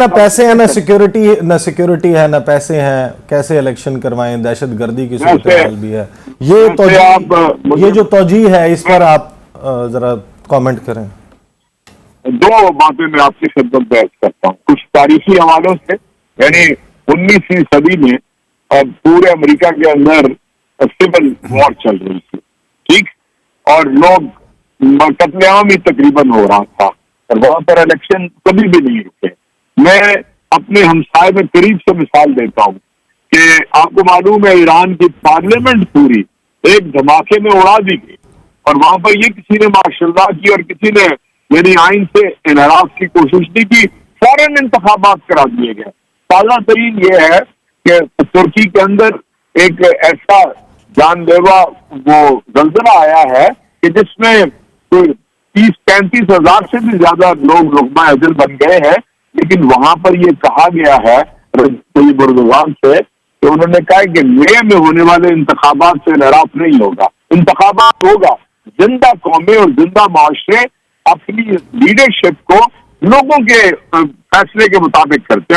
نہ پیسے ہیں نہ سیکیورٹی ہے نہ پیسے ہیں، کیسے الیکشن کروائیں؟ دہشت گردی کی صورتحال بھی ہے، یہ جو توجیہ ہے اس پر آپ ذرا کامنٹ کریں۔ دو باتیں میں آپ کی خدمت میں عرض کرتا ہوں کچھ تاریخی حوالوں سے۔ یعنی 19ویں صدی میں پورے امریکہ کے اندر سول وار چل رہی تھی، ٹھیک، اور لوگ قتل عام ہی تقریباً ہو رہا تھا، اور وہاں پر الیکشن کبھی بھی نہیں رکے۔ میں اپنے ہمسائے میں قریب سے مثال دیتا ہوں کہ آپ کو معلوم ہے ایران کی پارلیمنٹ پوری ایک دھماکے میں اڑا دی گئی، اور وہاں پر یہ کسی نے ماشاء اللہ کی اور کسی نے یعنی آئین سے انحراف کی کوشش نہیں کی، فوراً انتخابات کرا دیے گئے۔ تازہ ترین یہ ہے کہ ترکی کے اندر ایک ایسا جان لیوا وہ زلزلہ آیا ہے کہ جس میں کوئی 30-35 ہزار سے بھی زیادہ لوگ رغمۂ اجل بن گئے ہیں، لیکن وہاں پر یہ کہا گیا ہے طیب اردوغان سے کہ انہوں نے کہا کہ مئی میں ہونے والے انتخابات سے انحراف نہیں ہوگا، انتخابات ہوگا، زندہ قومیں اور زندہ معاشرے اپنی لیڈرشپ کو لوگوں کے فیصلے کے مطابق کرتے ہیں۔